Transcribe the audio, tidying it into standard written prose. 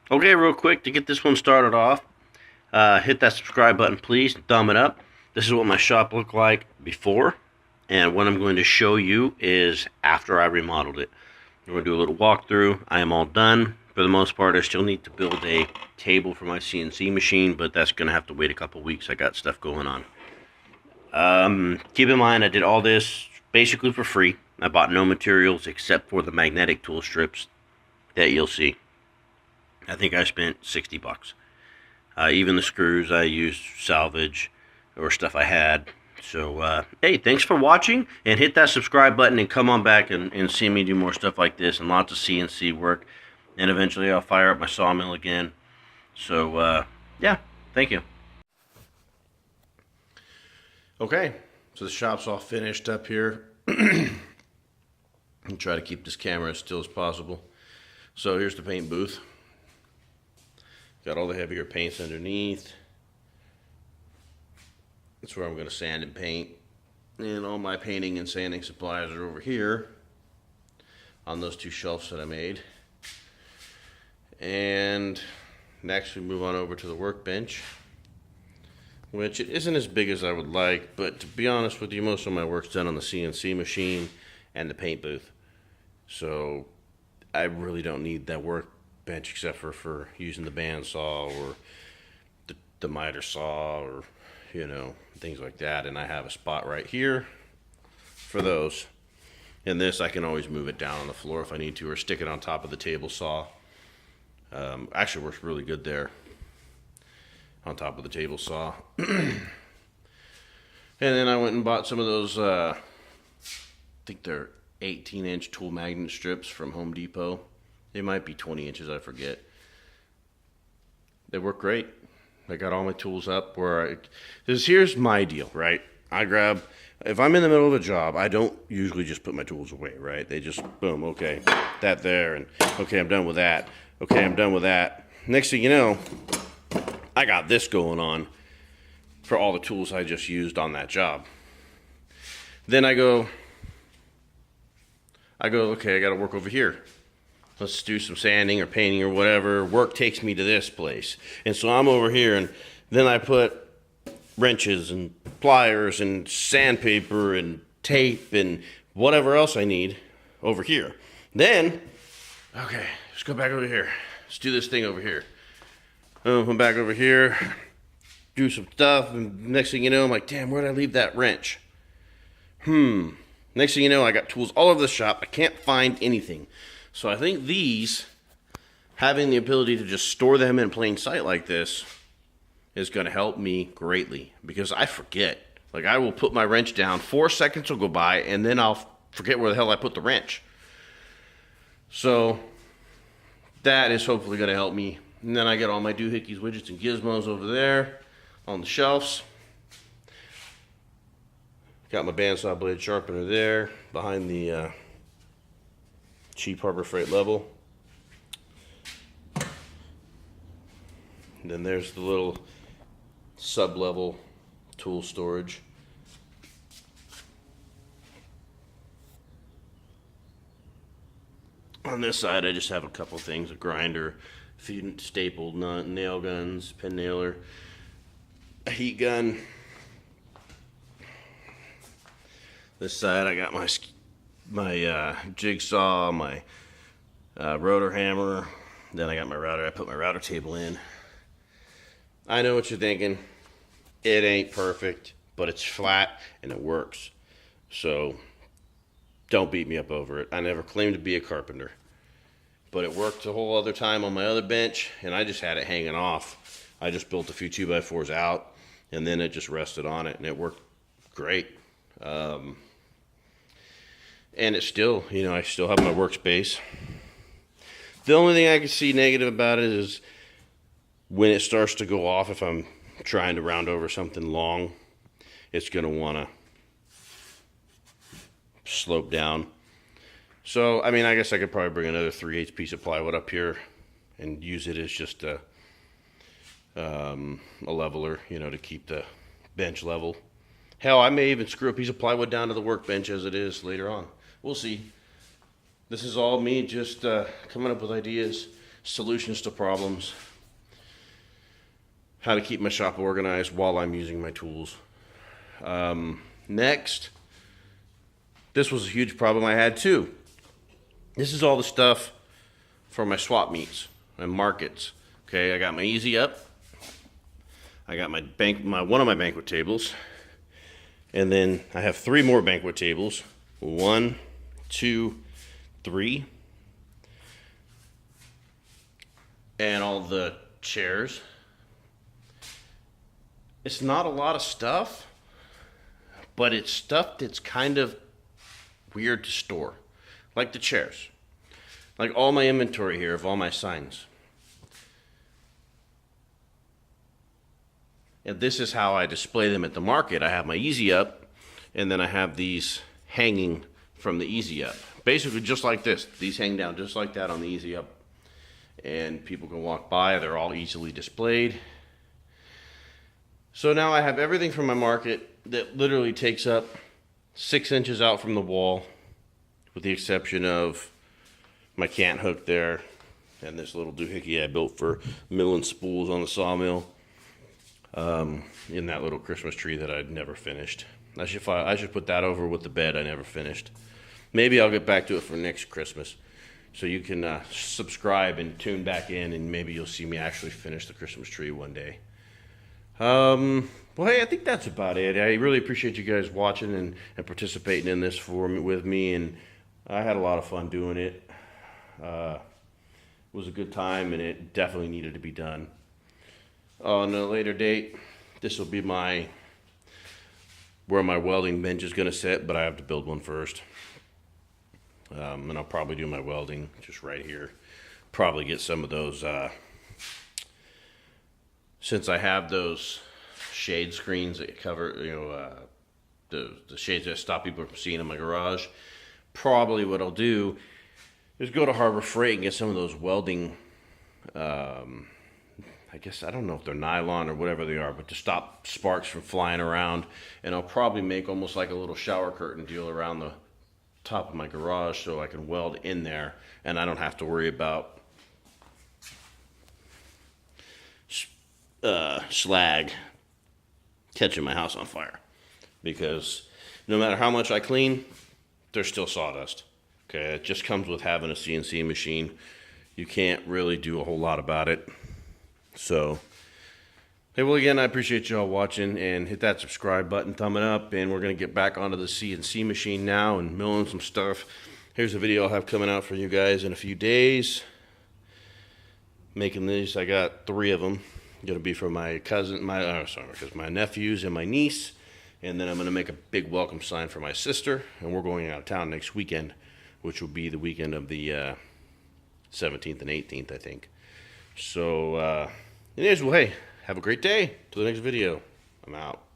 Okay, real quick to get this one started off, hit that subscribe button, please. Thumb it up. This is what my shop looked like before, and what I'm going to show you is after I remodeled it. We're going to do a little walkthrough. I am all done. For the most part, I still need to build a table for my CNC machine, but that's going to have to wait a couple weeks. I got stuff going on. Keep in mind, I did all this basically for free. I bought no materials except for the magnetic tool strips that you'll see. I think I spent 60 bucks. Even the screws I used salvage or stuff I had. So, hey, thanks for watching, and hit that subscribe button and come on back and see me do more stuff like this and lots of CNC work. And eventually I'll fire up my sawmill again. So, yeah, thank you. Okay, so the shop's all finished up here. And try to keep this camera as still as possible. So here's the paint booth. Got all the heavier paints underneath. That's where I'm going to sand and paint. And all my painting and sanding supplies are over here on those two shelves that I made. And next we move on over to the workbench, which it isn't as big as I would like, but to be honest with you, most of my work's done on the CNC machine and the paint booth. So I really don't need that workbench except for using the bandsaw or the miter saw or, you know, things like that. And I have a spot right here for those. And this, I can always move it down on the floor if I need to, or stick it on top of the table saw. Actually works really good there on top of the table saw. And then I went and bought some of those, I think they're 18-inch tool magnet strips from Home Depot. They might be 20 inches, I forget. They work great. I got all my tools up where here's my deal, right? If I'm in the middle of a job, I don't usually just put my tools away, right? They just, boom, okay, that there, and okay, I'm done with that. Okay, I'm done with that. Next thing you know, I got this going on for all the tools I just used on that job. Then I go, okay, I got to work over here. Let's do some sanding or painting or whatever. Work takes me to this place. And so I'm over here, and then I put wrenches and pliers and sandpaper and tape and whatever else I need over here. Then, okay, let's go back over here. Let's do this thing over here. Come back over here, do some stuff, and next thing you know, I'm like, damn, where'd I leave that wrench? Next thing you know, I got tools all over the shop. I can't find anything. So I think these, having the ability to just store them in plain sight like this, is going to help me greatly, because I forget. Like, I will put my wrench down, 4 seconds will go by, and then I'll forget where the hell I put the wrench. So that is hopefully going to help me. And then I get all my doohickeys, widgets, and gizmos over there on the shelves. Got my bandsaw blade sharpener there behind the cheap Harbor Freight level. And then there's the little sub-level tool storage. On this side, I just have a couple things: a grinder, a few stapled nail guns, pen nailer, a heat gun. This side, I got my jigsaw, my rotor hammer. Then I got my router. I put my router table in. I know what you're thinking. It ain't perfect, but it's flat and it works. So don't beat me up over it. I never claimed to be a carpenter, but it worked a whole other time on my other bench, and I just had it hanging off. I just built a few 2x4s out, and then it just rested on it, and it worked great. And it's still, you know, I still have my workspace. The only thing I can see negative about it is when it starts to go off, if I'm trying to round over something long, it's going to want to slope down. So, I mean, I guess I could probably bring another 3/8 piece of plywood up here and use it as just a leveler, you know, to keep the bench level. Hell, I may even screw a piece of plywood down to the workbench as it is later on. We'll see. This is all me just coming up with ideas. solutions to problems, how to keep my shop organized while I'm using my tools. Next, this was a huge problem I had too. This is all the stuff for my swap meets and markets. Okay, I got my Easy Up. I got my one of my banquet tables. And then I have 3 more banquet tables. 1, 2, 3. And all the chairs. It's not a lot of stuff, but it's stuff that's kind of weird to store. Like the chairs. Like all my inventory here of all my signs. And this is how I display them at the market. I have my Easy Up, and then I have these hanging from the Easy Up. Basically just like this. These hang down just like that on the Easy Up. And people can walk by. They're all easily displayed. So now I have everything from my market that literally takes up 6 inches out from the wall, with the exception of my cant hook there and this little doohickey I built for milling spools on the sawmill. In that little Christmas tree that I'd never finished. I should put that over with the bed I never finished. Maybe I'll get back to it for next Christmas. So you can subscribe and tune back in, and maybe you'll see me actually finish the Christmas tree one day. Well, hey, I think that's about it. I really appreciate you guys watching and participating in this with me, and I had a lot of fun doing it. It was a good time, and it definitely needed to be done. On a later date, this will be where my welding bench is going to sit, but I have to build one first. And I'll probably do my welding just right here. Probably get some of those, since I have those shade screens that cover, the shades that stop people from seeing in my garage. Probably what I'll do is go to Harbor Freight and get some of those welding, I guess, I don't know if they're nylon or whatever they are, but to stop sparks from flying around. And I'll probably make almost like a little shower curtain deal around the top of my garage so I can weld in there and I don't have to worry about slag catching my house on fire. Because no matter how much I clean, there's still sawdust. Okay, it just comes with having a CNC machine. You can't really do a whole lot about it. So, hey, well, again, I appreciate y'all watching, and hit that subscribe button, thumb it up, and we're going to get back onto the CNC machine now and milling some stuff. Here's a video I'll have coming out for you guys in a few days. Making these, I got 3 of them. Going to be for my cousin, my nephews and my niece, and then I'm going to make a big welcome sign for my sister, and we're going out of town next weekend, which will be the weekend of the 17th and 18th, I think. So, anyways, well, hey, have a great day. Till the next video. I'm out.